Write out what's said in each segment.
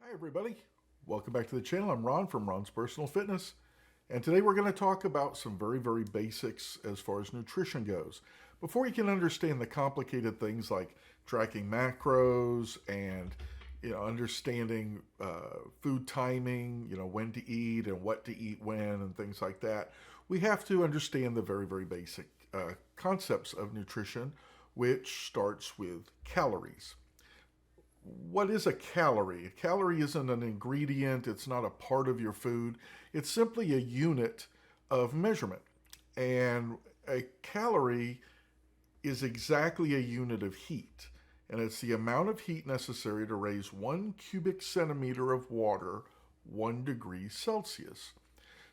Hi everybody, welcome back to the channel. I'm Ron from Ron's Personal Fitness, and today we're going to talk about some very basics as far as nutrition goes. Before you can understand the complicated things like tracking macros and understanding food timing, when to eat and what to eat when and things like that, we have to understand the very basic concepts of nutrition, which starts with calories. What is a calorie? A calorie isn't an ingredient, it's not a part of your food, it's simply a unit of measurement. And a calorie is exactly a unit of heat, and it's the amount of heat necessary to raise 1 cubic centimeter of water 1 degree Celsius.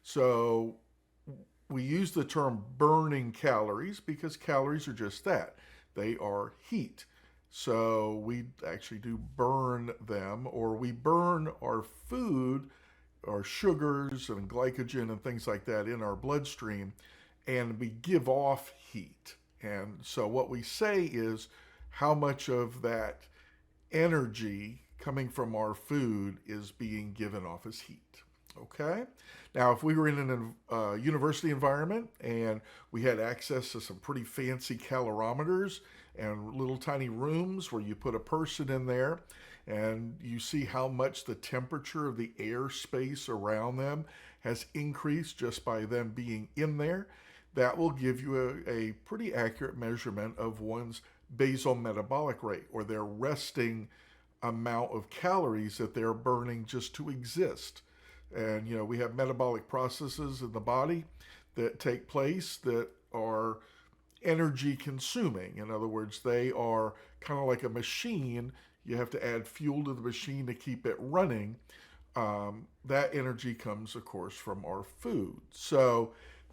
So we use the term burning calories because calories are just that. They are heat. So we actually do burn them, or we burn our food, our sugars and glycogen and things like that in our bloodstream, and we give off heat. And so what we say is how much of that energy coming from our food is being given off as heat. Okay? Now, if we were in a university environment and we had access to some pretty fancy calorimeters and little tiny rooms where you put a person in there and you see how much the temperature of the air space around them has increased just by them being in there, that will give you a pretty accurate measurement of one's basal metabolic rate, or their resting amount of calories that they're burning just to exist. And we have metabolic processes in the body that take place that are energy consuming. In other words, they are kind of like a machine. You have to add fuel to the machine to keep it running. That energy comes, of course, from our food. So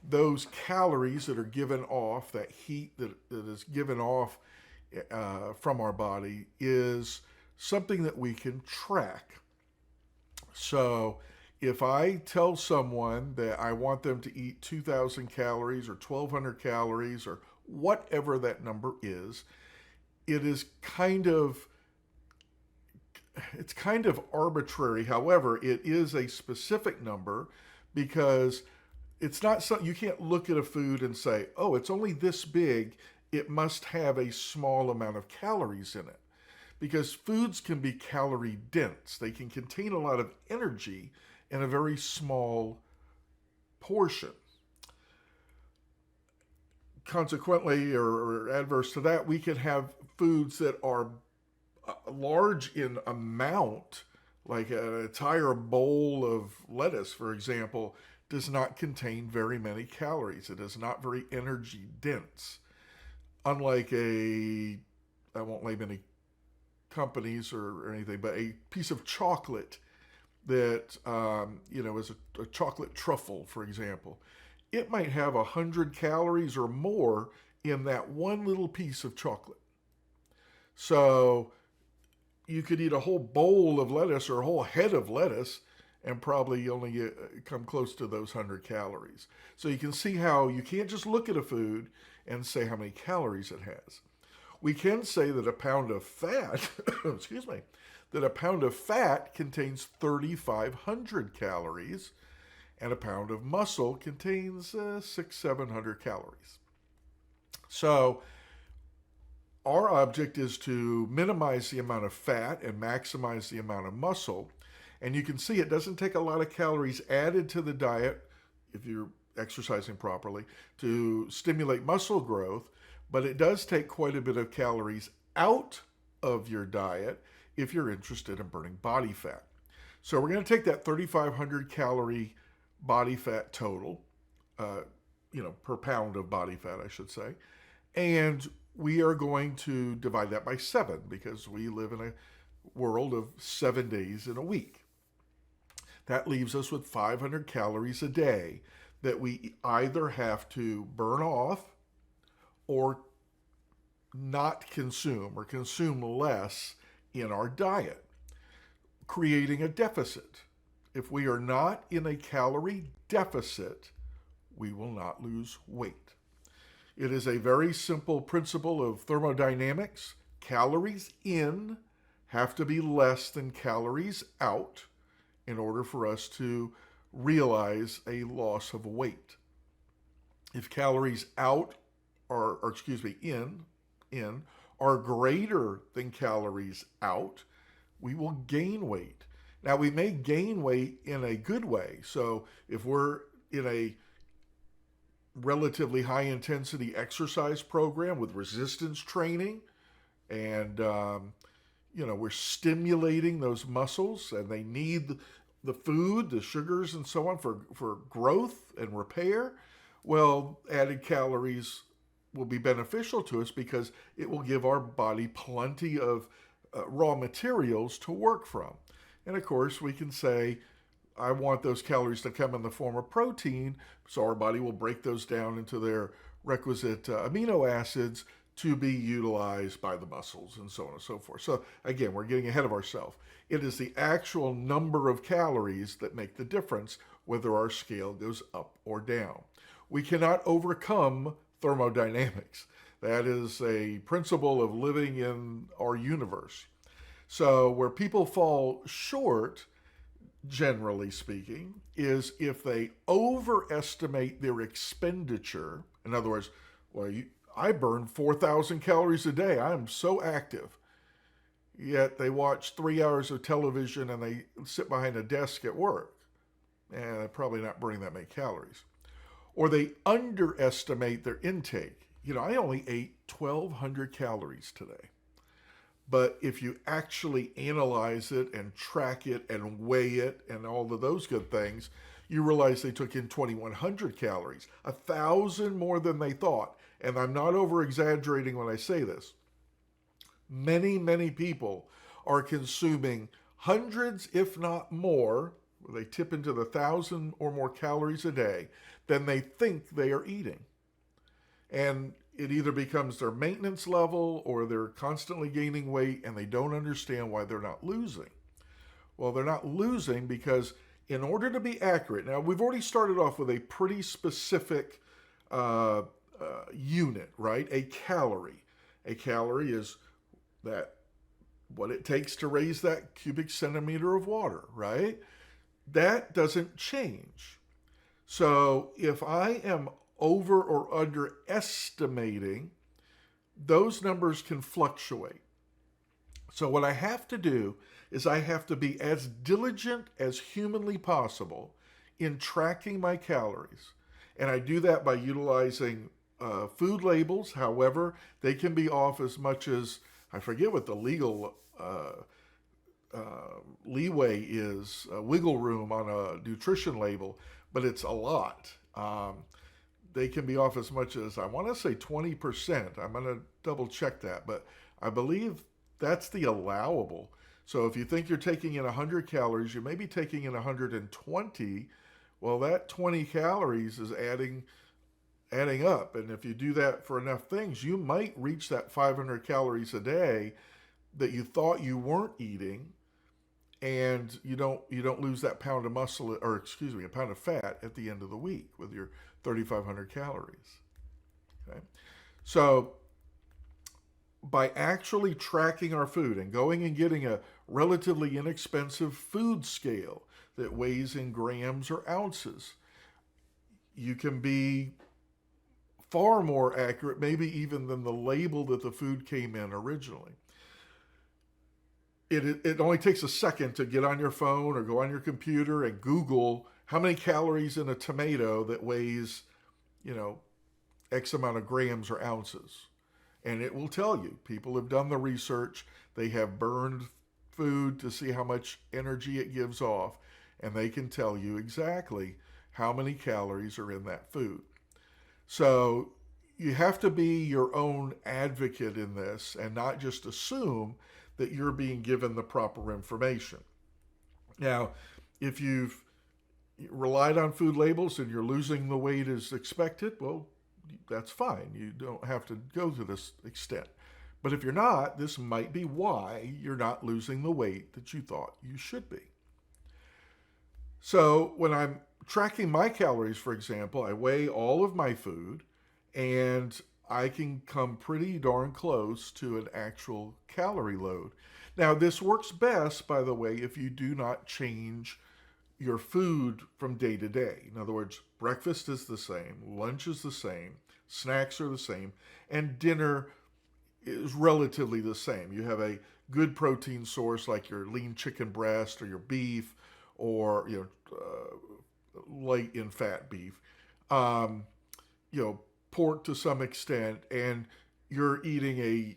those calories that are given off, that heat that is given off from our body, is something that we can track. So if I tell someone that I want them to eat 2,000 calories or 1,200 calories or whatever that number is, it's kind of arbitrary. However, it is a specific number because it's not something you can't look at a food and say, oh, it's only this big, it must have a small amount of calories in it. Because foods can be calorie dense. They can contain a lot of energy in a very small portion. Consequently, or adverse to that, we can have foods that are large in amount, like an entire bowl of lettuce, for example, does not contain very many calories. It is not very energy dense. Unlike I won't name any companies or anything, but a piece of chocolate that is a chocolate truffle, for example. It might have 100 calories or more in that one little piece of chocolate. So you could eat a whole bowl of lettuce or a whole head of lettuce and probably only come close to those 100 calories. So you can see how you can't just look at a food and say how many calories it has. We can say that a pound of fat, excuse me, that a pound of fat contains 3,500 calories, and a pound of muscle contains 600-700 calories. So our object is to minimize the amount of fat and maximize the amount of muscle. And you can see it doesn't take a lot of calories added to the diet if you're exercising properly to stimulate muscle growth, but it does take quite a bit of calories out of your diet if you're interested in burning body fat. So we're going to take that 3,500 calorie body fat total, per pound of body fat, I should say, and we are going to divide that by 7 because we live in a world of 7 days in a week. That leaves us with 500 calories a day that we either have to burn off or not consume, or consume less in our diet, creating a deficit. If we are not in a calorie deficit, we will not lose weight. It is a very simple principle of thermodynamics. Calories in have to be less than calories out in order for us to realize a loss of weight. If calories out or excuse me, in are greater than calories out, we will gain weight. Now, we may gain weight in a good way. So if we're in a relatively high intensity exercise program with resistance training and we're stimulating those muscles and they need the food, the sugars and so on for growth and repair, well, added calories will be beneficial to us because it will give our body plenty of raw materials to work from. And of course, we can say, I want those calories to come in the form of protein, so our body will break those down into their requisite amino acids to be utilized by the muscles and so on and so forth. So again, we're getting ahead of ourselves. It is the actual number of calories that make the difference whether our scale goes up or down. We cannot overcome thermodynamics. That is a principle of living in our universe. So where people fall short, generally speaking, is if they overestimate their expenditure. In other words, I burn 4,000 calories a day. I am so active. Yet they watch 3 hours of television and they sit behind a desk at work. And they're probably not burning that many calories. Or they underestimate their intake. I only ate 1,200 calories today. But if you actually analyze it and track it and weigh it and all of those good things, you realize they took in 2,100 calories, 1,000 more than they thought. And I'm not over exaggerating when I say this. Many, many people are consuming hundreds, if not more, they tip into the 1,000 or more calories a day than they think they are eating. And it either becomes their maintenance level or they're constantly gaining weight and they don't understand why they're not losing. Well, they're not losing because in order to be accurate, now we've already started off with a pretty specific unit, right? A calorie. A calorie is what it takes to raise that cubic centimeter of water, right? That doesn't change. So if I am over or underestimating, those numbers can fluctuate. So what I have to do is I have to be as diligent as humanly possible in tracking my calories. And I do that by utilizing food labels. However, they can be off as much as, I forget what the legal leeway is, wiggle room on a nutrition label, but it's a lot. They can be off as much as, I want to say 20%. I'm going to double check that, but I believe that's the allowable. So if you think you're taking in 100 calories, you may be taking in 120. Well, that 20 calories is adding up. And if you do that for enough things, you might reach that 500 calories a day that you thought you weren't eating, and you don't lose that pound of muscle, or excuse me, a pound of fat at the end of the week with your 3,500 calories. Okay? So by actually tracking our food and going and getting a relatively inexpensive food scale that weighs in grams or ounces, you can be far more accurate, maybe even than the label that the food came in originally. It only takes a second to get on your phone or go on your computer and Google how many calories in a tomato that weighs, X amount of grams or ounces. And it will tell you. People have done the research. They have burned food to see how much energy it gives off. And they can tell you exactly how many calories are in that food. So you have to be your own advocate in this and not just assume that you're being given the proper information. Now, if you've relied on food labels and you're losing the weight as expected, well, that's fine. You don't have to go to this extent. But if you're not, this might be why you're not losing the weight that you thought you should be. So when I'm tracking my calories, for example, I weigh all of my food and I can come pretty darn close to an actual calorie load. Now, this works best, by the way, if you do not change your food from day to day. In other words, breakfast is the same, lunch is the same, snacks are the same, and dinner is relatively the same. You have a good protein source like your lean chicken breast or your beef, or light in fat beef, um, pork to some extent, and you're eating a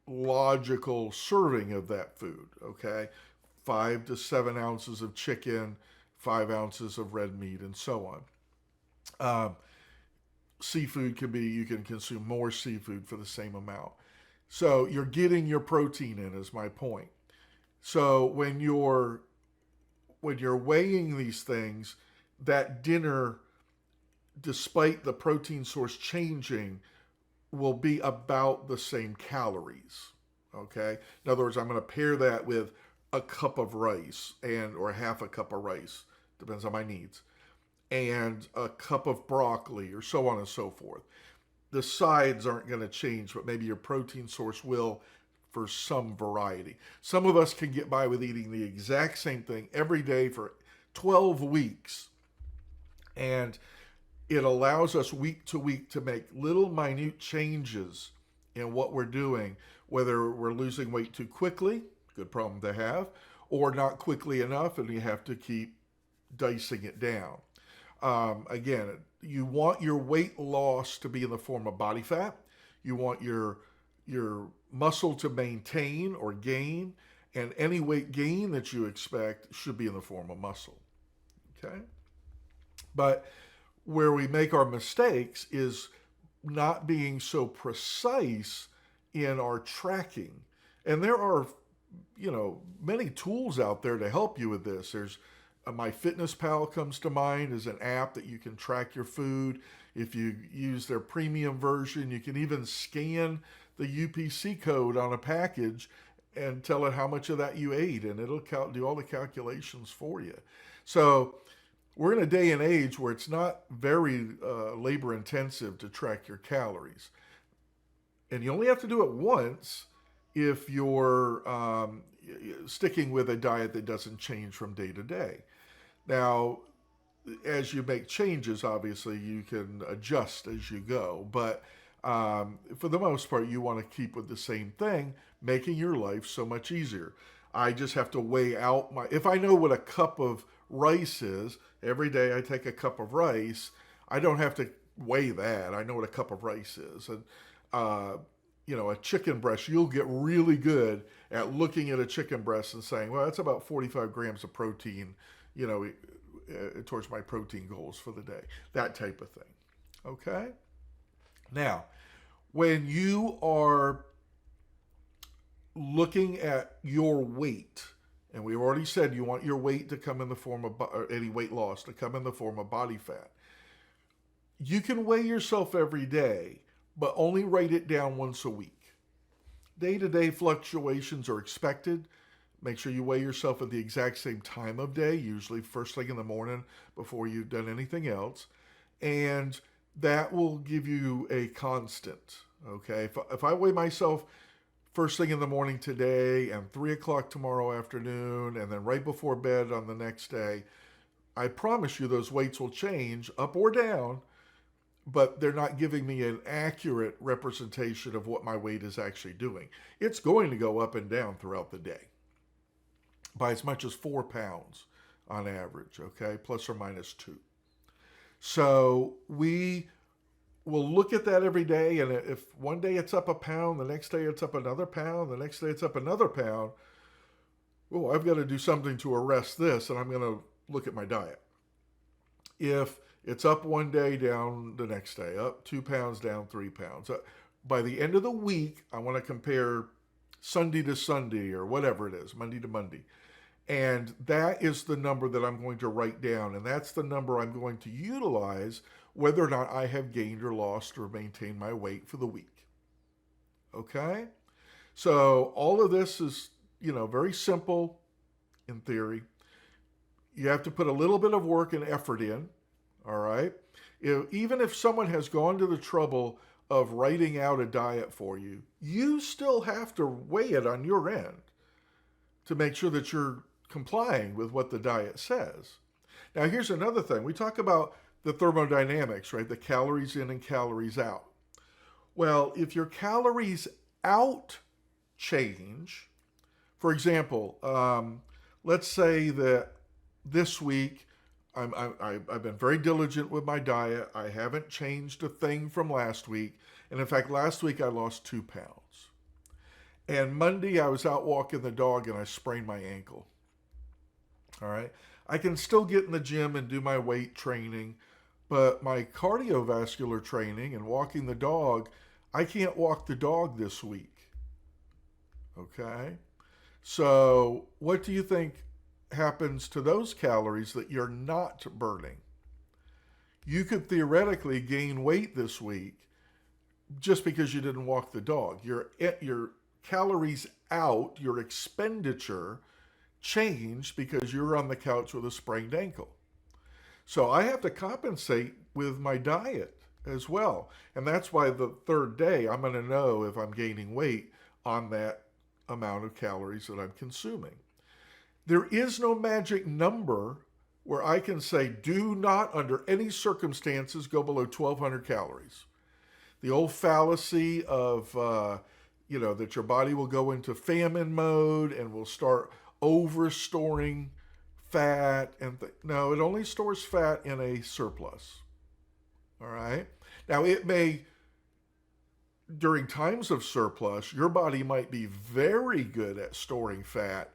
logical serving of that food. Okay, 5 to 7 ounces of chicken, 5 ounces of red meat, and so on. Seafood can be, you can consume more seafood for the same amount. So you're getting your protein in, is my point. So when you're weighing these things, that dinner, despite the protein source changing, will be about the same calories. Okay? In other words, I'm going to pair that with a cup of rice or half a cup of rice, depends on my needs, and a cup of broccoli, or so on and so forth. The sides aren't going to change, but maybe your protein source will, for some variety. Some of us can get by with eating the exact same thing every day for 12 weeks. And it allows us week to week to make little minute changes in what we're doing, whether we're losing weight too quickly, good problem to have, or not quickly enough, and you have to keep dicing it down. Again, you want your weight loss to be in the form of body fat. You want your muscle to maintain or gain, and any weight gain that you expect should be in the form of muscle. Okay? But where we make our mistakes is not being so precise in our tracking. And there are, many tools out there to help you with this. There's MyFitnessPal comes to mind as an app that you can track your food. If you use their premium version, you can even scan the UPC code on a package and tell it how much of that you ate, and it'll do all the calculations for you. So we're in a day and age where it's not very labor intensive to track your calories. And you only have to do it once if you're sticking with a diet that doesn't change from day to day. Now, as you make changes, obviously, you can adjust as you go. But for the most part, you want to keep with the same thing, making your life so much easier. I just have to weigh out if I know what a cup of rice is, every day I take a cup of rice, I don't have to weigh that. I know what a cup of rice is. And, a chicken breast, you'll get really good at looking at a chicken breast and saying, well, that's about 45 grams of protein, towards my protein goals for the day. That type of thing. Okay? Now, when you are looking at your weight, and we've already said you want your weight to come in the form of, or any weight loss to come in the form of body fat. You can weigh yourself every day, but only write it down once a week. Day-to-day fluctuations are expected. Make sure you weigh yourself at the exact same time of day, usually first thing in the morning before you've done anything else. And that will give you a constant, okay? If I weigh myself first thing in the morning today and 3 o'clock tomorrow afternoon and then right before bed on the next day, I promise you those weights will change up or down, but they're not giving me an accurate representation of what my weight is actually doing. It's going to go up and down throughout the day by as much as 4 pounds on average, okay, plus or minus 2. So we will look at that every day, and if one day it's up a pound, the next day it's up another pound, the next day it's up another pound, oh, I've got to do something to arrest this, and I'm going to look at my diet. If it's up one day, down the next day, up 2 pounds, down 3 pounds. By the end of the week, I want to compare Sunday to Sunday or whatever it is, Monday to Monday. And that is the number that I'm going to write down. And that's the number I'm going to utilize whether or not I have gained or lost or maintained my weight for the week. Okay? So all of this is, very simple in theory. You have to put a little bit of work and effort in. All right? Even if someone has gone to the trouble of writing out a diet for you, you still have to weigh it on your end. to make sure that you're complying with what the diet says. Now, here's another thing. We talk about the thermodynamics, right? The calories in and calories out. Well, if your calories out change, for example, let's say that this week I've been very diligent with my diet. I haven't changed a thing from last week. And in fact, last week I lost 2 pounds. And Monday I was out walking the dog and I sprained my ankle. All right. I can still get in the gym and do my weight training, but my cardiovascular training and walking the dog, I can't walk the dog this week. Okay. So what do you think happens to those calories that you're not burning? You could theoretically gain weight this week just because you didn't walk the dog. Your calories out, your expenditure changed because you're on the couch with a sprained ankle. So I have to compensate with my diet as well. And that's why the third day I'm going to know if I'm gaining weight on that amount of calories that I'm consuming. There is no magic number where I can say, do not under any circumstances go below 1,200 calories. The old fallacy of, that your body will go into famine mode and will start over-storing fat. No, it only stores fat in a surplus. All right? Now, it may, during times of surplus, your body might be very good at storing fat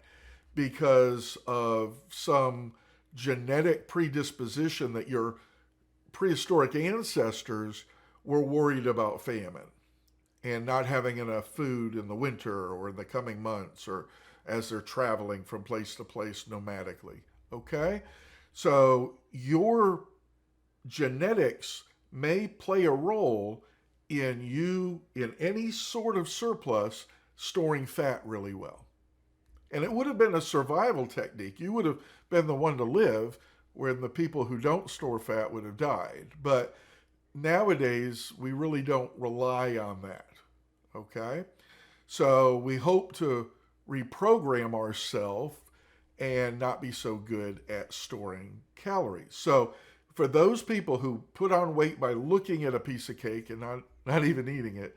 because of some genetic predisposition that your prehistoric ancestors were worried about famine and not having enough food in the winter or in the coming months or as they're traveling from place to place nomadically. Okay? So your genetics may play a role in you, in any sort of surplus, storing fat really well. And it would have been a survival technique. You would have been the one to live when the people who don't store fat would have died. But nowadays, we really don't rely on that. Okay? So we hope to reprogram ourselves and not be so good at storing calories. So for those people who put on weight by looking at a piece of cake and not even eating it,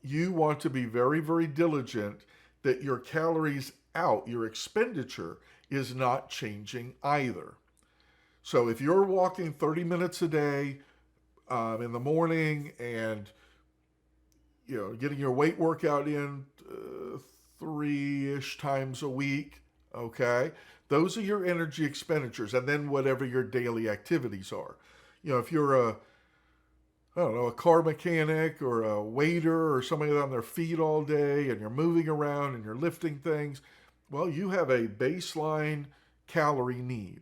you want to be very, very diligent that your calories out, your expenditure, is not changing either. So if you're walking 30 minutes a day in the morning and getting your weight workout in 3-ish times a week, okay? Those are your energy expenditures, and then whatever your daily activities are. If you're a car mechanic or a waiter or somebody on their feet all day and you're moving around and you're lifting things, well, you have a baseline calorie need.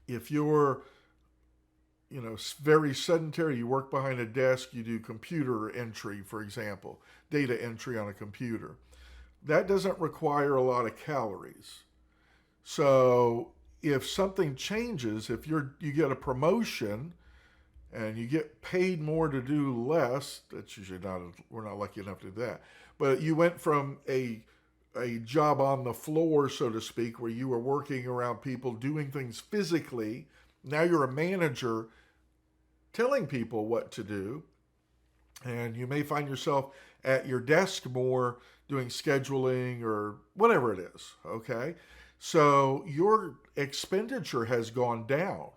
If you're very sedentary, you work behind a desk, you do computer entry, for example, data entry on a computer. That doesn't require a lot of calories. So if something changes, if you get a promotion and you get paid more to do less, that's usually we're not lucky enough to do that. But you went from a job on the floor, so to speak, where you were working around people doing things physically. Now you're a manager telling people what to do. And you may find yourself at your desk more doing scheduling or whatever it is, okay? So your expenditure has gone down.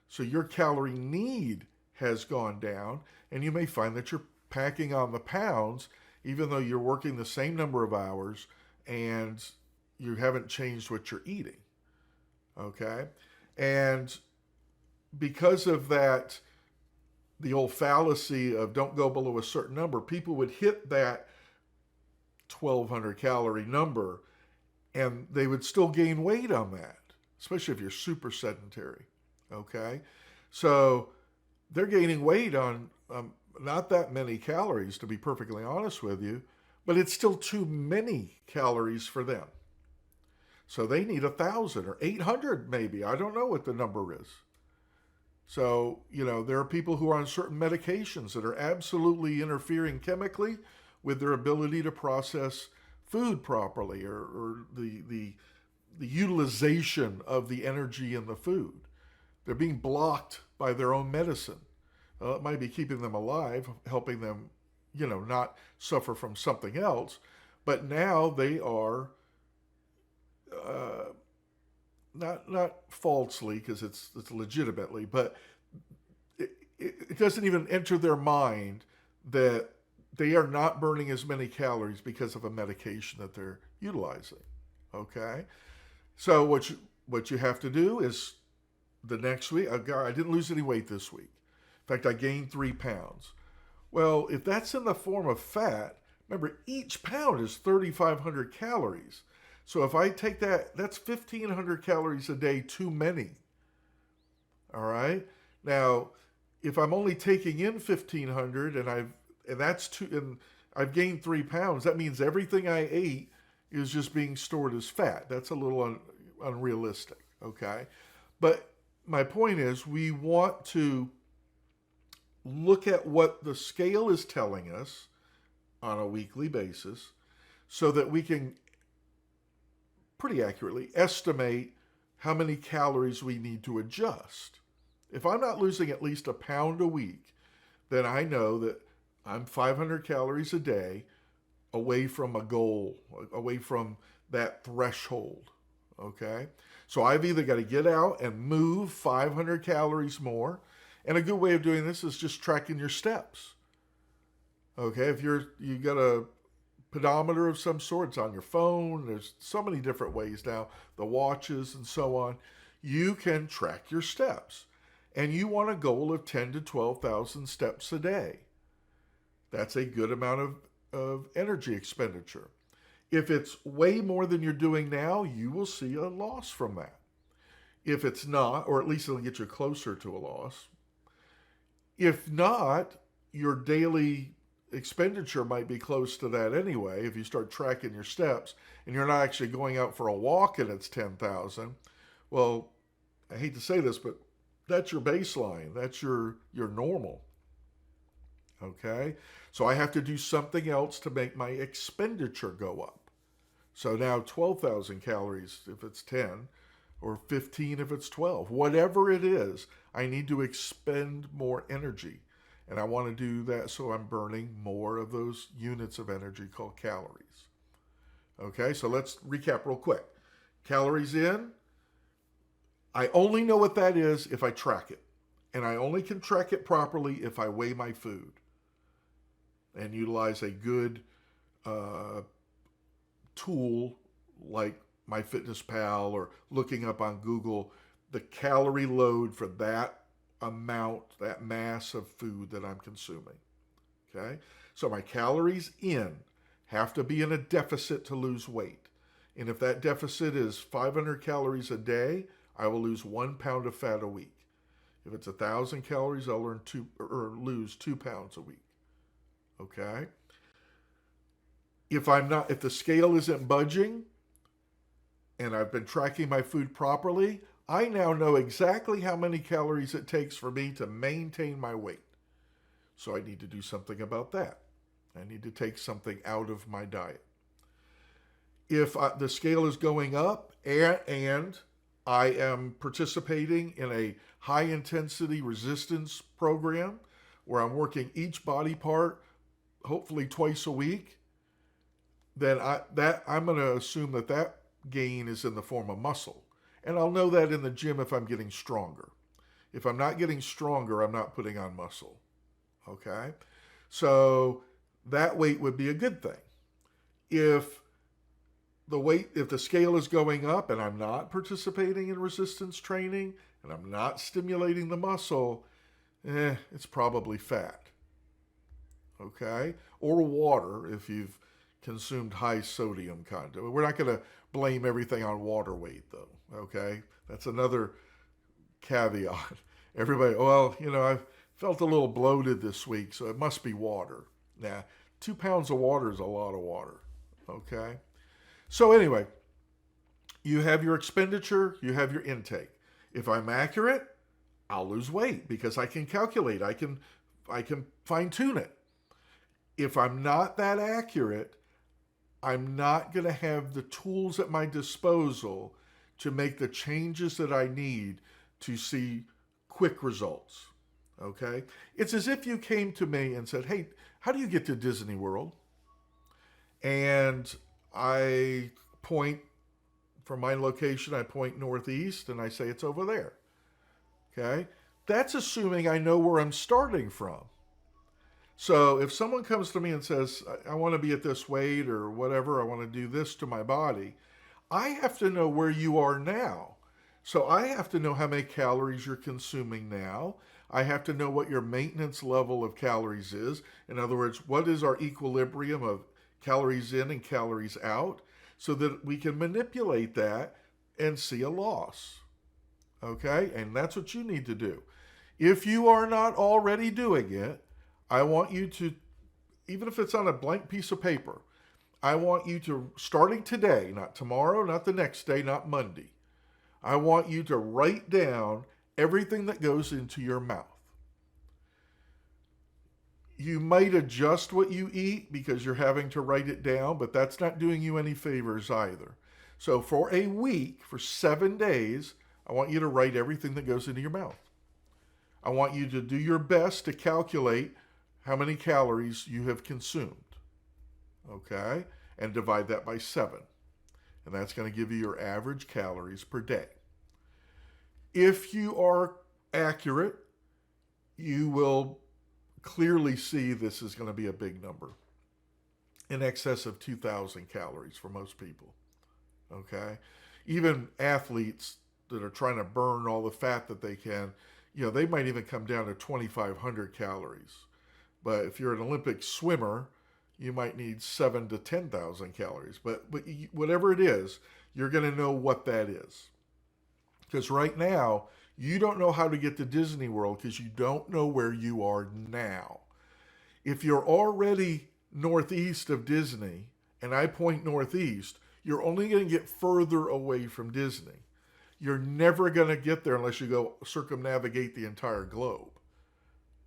So your calorie need has gone down, and you may find that you're packing on the pounds even though you're working the same number of hours and you haven't changed what you're eating, okay? And because of that, the old fallacy of don't go below a certain number, people would hit that 1,200 calorie number and they would still gain weight on that, especially if you're super sedentary, okay? So they're gaining weight on not that many calories, to be perfectly honest with you, but it's still too many calories for them. So they need 1,000 or 800 maybe. I don't know what the number is. So, there are people who are on certain medications that are absolutely interfering chemically with their ability to process food properly, or the utilization of the energy in the food. They're being blocked by their own medicine. It might be keeping them alive, helping them, not suffer from something else, but now they are not falsely, because it's legitimately, but it doesn't even enter their mind that they are not burning as many calories because of a medication that they're utilizing. Okay, so what you have to do is the next week. I didn't lose any weight this week. In fact, I gained 3 pounds. Well, if that's in the form of fat, remember, each pound is 3,500 calories. So if I take that, that's 1,500 calories a day too many. All right. Now, if I'm only taking in 1,500 and I've gained 3 pounds, that means everything I ate is just being stored as fat. That's a little unrealistic. Okay. But my point is, we want to look at what the scale is telling us on a weekly basis so that we can pretty accurately estimate how many calories we need to adjust. If I'm not losing at least a pound a week, then I know that I'm 500 calories a day away from a goal, away from that threshold. Okay? So I've either got to get out and move 500 calories more. And a good way of doing this is just tracking your steps. Okay, if you got a pedometer of some sort, it's on your phone. There's so many different ways now, the watches and so on. You can track your steps. And you want a goal of 10 to 12,000 steps a day. That's a good amount of energy expenditure. If it's way more than you're doing now, you will see a loss from that. If it's not, or at least it'll get you closer to a loss. If not, your daily expenditure might be close to that anyway. If you start tracking your steps and you're not actually going out for a walk and it's 10,000, well, I hate to say this, but that's your baseline. That's your normal. Okay? So I have to do something else to make my expenditure go up. So now 12,000 calories if it's 10, or 15 if it's 12. Whatever it is, I need to expend more energy. And I want to do that so I'm burning more of those units of energy called calories. Okay, so let's recap real quick. Calories in, I only know what that is if I track it. And I only can track it properly if I weigh my food and utilize a good tool like MyFitnessPal, or looking up on Google the calorie load for that amount, that mass of food that I'm consuming. Okay? So my calories in have to be in a deficit to lose weight. And if that deficit is 500 calories a day, I will lose 1 pound of fat a week. If it's 1,000 calories, I'll lose 2 pounds a week. Okay? If the scale isn't budging, and I've been tracking my food properly, I now know exactly how many calories it takes for me to maintain my weight. So I need to do something about that. I need to take something out of my diet. If the scale is going up and I am participating in a high-intensity resistance program where I'm working each body part, hopefully twice a week, then I'm going to assume that gain is in the form of muscle. And I'll know that in the gym if I'm getting stronger. If I'm not getting stronger, I'm not putting on muscle. Okay? So that weight would be a good thing. If the scale is going up and I'm not participating in resistance training and I'm not stimulating the muscle, it's probably fat. Okay? Or water if you've consumed high sodium content. We're not going to blame everything on water weight though. Okay? That's another caveat. Everybody, I felt a little bloated this week, so it must be water. Nah, 2 pounds of water is a lot of water. Okay? So anyway, you have your expenditure, you have your intake. If I'm accurate, I'll lose weight because I can calculate. I can fine tune it. If I'm not that accurate, I'm not going to have the tools at my disposal to make the changes that I need to see quick results. Okay? It's as if you came to me and said, "Hey, how do you get to Disney World?" And I point from my location, I point northeast and I say it's over there. Okay? That's assuming I know where I'm starting from. So if someone comes to me and says, I want to be at this weight or whatever, I want to do this to my body, I have to know where you are now. So I have to know how many calories you're consuming now. I have to know what your maintenance level of calories is. In other words, what is our equilibrium of calories in and calories out, so that we can manipulate that and see a loss. Okay? And that's what you need to do. If you are not already doing it, I want you to, even if it's on a blank piece of paper, I want you to, starting today, not tomorrow, not the next day, not Monday, I want you to write down everything that goes into your mouth. You might adjust what you eat because you're having to write it down, but that's not doing you any favors either. So for a week, for 7 days, I want you to write everything that goes into your mouth. I want you to do your best to calculate how many calories you have consumed. Okay? And divide that by 7. And that's going to give you your average calories per day. If you are accurate, you will clearly see this is going to be a big number, in excess of 2,000 calories for most people. Okay? Even athletes that are trying to burn all the fat that they can, they might even come down to 2,500 calories. But if you're an Olympic swimmer, you might need 7,000 to 10,000 calories. But whatever it is, you're going to know what that is. Because right now, you don't know how to get to Disney World because you don't know where you are now. If you're already northeast of Disney, and I point northeast, you're only going to get further away from Disney. You're never going to get there unless you go circumnavigate the entire globe.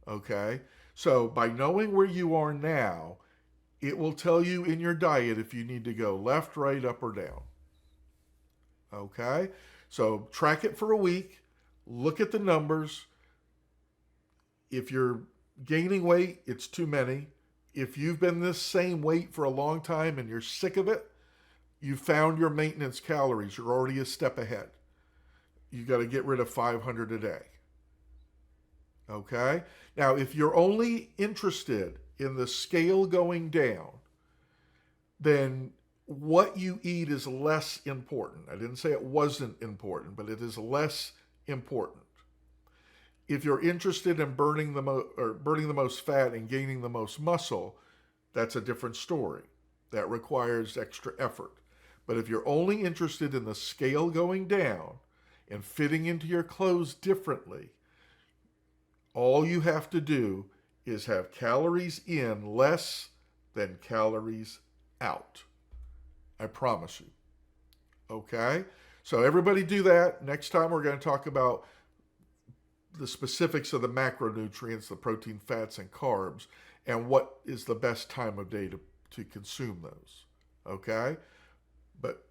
Okay? So by knowing where you are now, it will tell you in your diet if you need to go left, right, up, or down. Okay? So track it for a week. Look at the numbers. If you're gaining weight, it's too many. If you've been this same weight for a long time and you're sick of it, you found your maintenance calories. You're already a step ahead. You got to get rid of 500 a day. Okay? Now, if you're only interested in the scale going down, then what you eat is less important. I didn't say it wasn't important, but it is less important. If you're interested in burning the most fat and gaining the most muscle, that's a different story. That requires extra effort. But if you're only interested in the scale going down and fitting into your clothes differently, all you have to do is have calories in less than calories out. I promise you. Okay? So everybody do that. Next time we're going to talk about the specifics of the macronutrients, the protein, fats, and carbs, and what is the best time of day to consume those. Okay? But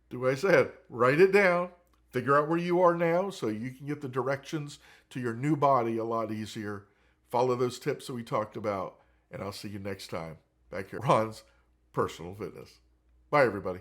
do what I said. Write it down. Figure out where you are now so you can get the directions to your new body a lot easier. Follow those tips that we talked about, and I'll see you next time back here, Ron's Personal Fitness. Bye, everybody.